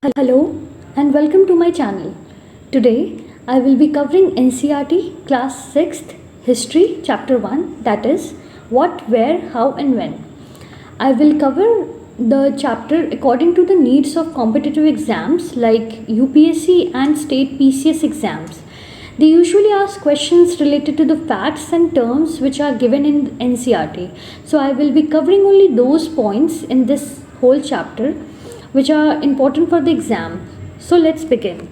Hello and welcome to my channel. Today I will be covering NCERT class 6th History chapter 1, that is what, where, how and when. I will cover the chapter according to the needs of competitive exams like UPSC and state PCS exams. They usually ask questions related to the facts and terms which are given in NCERT. So I will be covering only those points in this whole chapter which are important for the exam. So let's begin.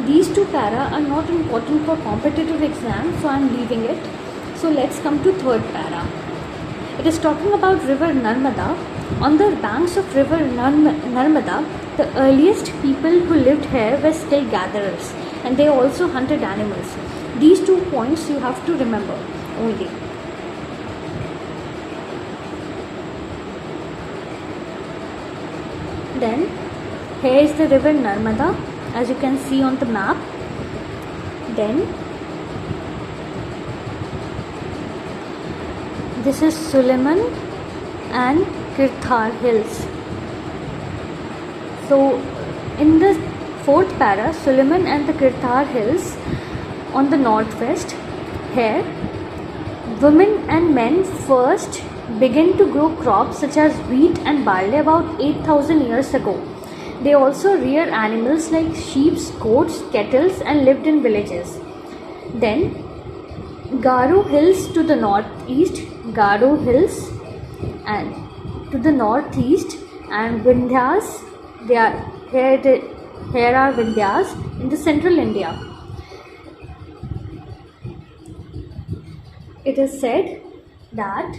These two para are not important for competitive exams, so I am leaving it. So let's come to third para. It is talking about river Narmada. On the banks of river Narmada, the earliest people who lived here were skilled gatherers and they also hunted animals. These 2 points you have to remember only. Then here is the river Narmada as you can see on the map. Then this is Suleiman and Kirthar hills. So in the fourth para, Suleiman and the Kirthar hills on the northwest. Here women and men first began to grow crops such as wheat and barley about 8,000 years ago. They also rear animals like sheep, goats, cattle and lived in villages. Then Garo hills to the northeast, Garo hills and to the northeast, and Vindhyas, here are Vindhyas in the central India. It is said that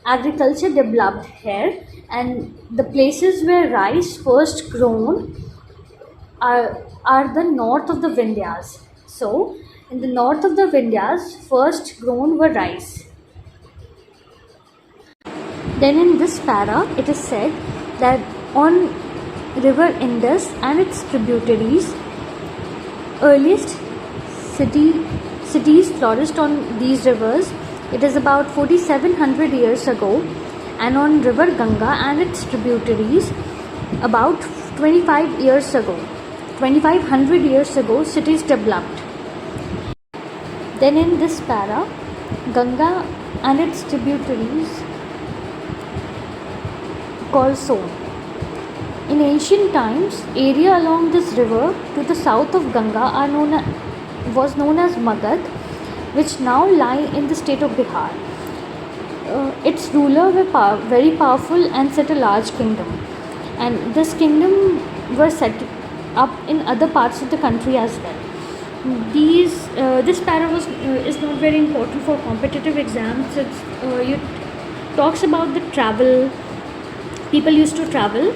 agriculture developed here and the places where rice first grown are the north of the Vindhyas. So in the north of the Vindhyas first grown were rice. Then in this para it is said that on river Indus and its tributaries earliest cities flourished on these rivers. It is about 4700 years ago, and on river Ganga and its tributaries about 2500 years ago cities developed. Then in this para, Ganga and its tributaries called Son. In ancient times, area along this river to the south of Ganga was known as Magad, which now lie in the state of Bihar. Its rulers were very powerful and set a large kingdom, and this kingdom were set up in other parts of the country as well. This para is not very important for competitive exams. It talks about the travel. People used to travel,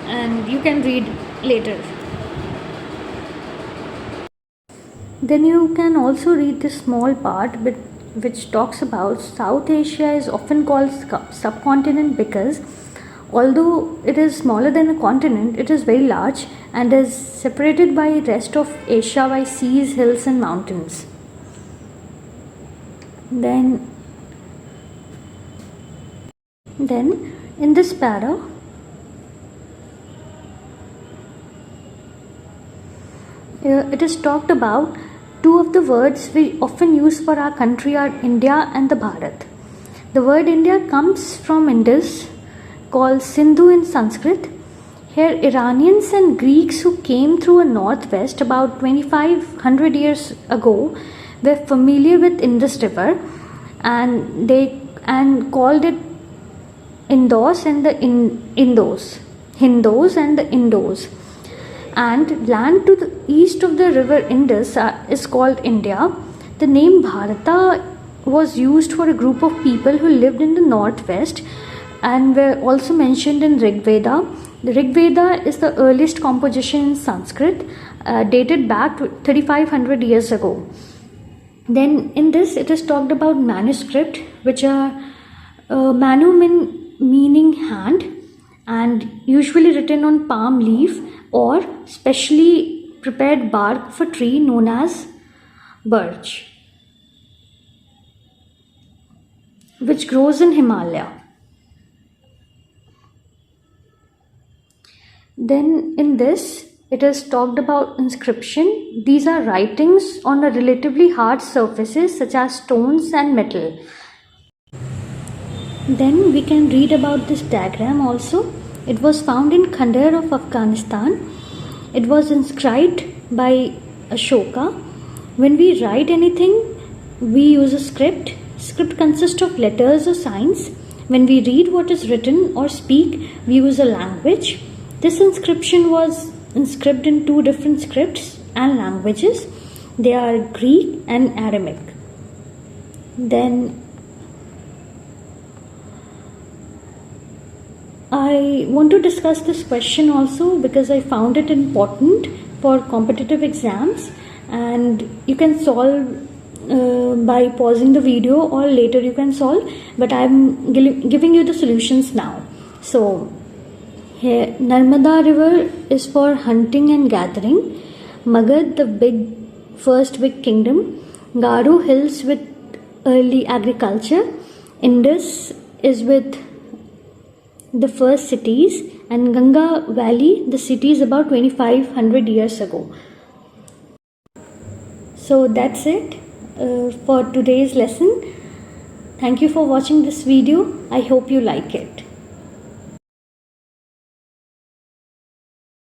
and you can read later. Then you can also read this small part which talks about South Asia is often called subcontinent because although it is smaller than a continent, it is very large and is separated by rest of Asia by seas, hills and mountains. Then in this para it is talked about two of the words we often use for our country are India and the Bharat. The word India comes from Indus, called Sindhu in Sanskrit. Here Iranians and Greeks who came through a northwest about 2500 years ago were familiar with Indus river and called it Hindos and the Indos. And land to the east of the river Indus is called India. The name Bharata was used for a group of people who lived in the northwest and were also mentioned in Rig Veda. The Rig Veda is the earliest composition in Sanskrit, dated back to 3500 years ago. Then in this it is talked about manuscript, which are manu meaning hand and usually written on palm leaf or specially prepared bark of a tree known as birch, which grows in Himalaya. Then in this, it is talked about inscription. These are writings on a relatively hard surfaces such as stones and metal. Then we can read about this diagram also. It was found in Khandar of Afghanistan. It was inscribed by Ashoka. When we write anything, we use a script. Script consists of letters or signs. When we read what is written or speak, we use a language. This inscription was inscribed in two different scripts and languages. They are Greek and Aramaic. Then I want to discuss this question also because I found it important for competitive exams, and you can solve by pausing the video, or later you can solve, but I'm giving you the solutions now. So here, Narmada river is for hunting and gathering. Magad, the first big kingdom. Garu hills with early agriculture. Indus is with the first cities, and Ganga Valley, the cities about 2500 years ago. So that's it for today's lesson. Thank you for watching this video. I hope you like it.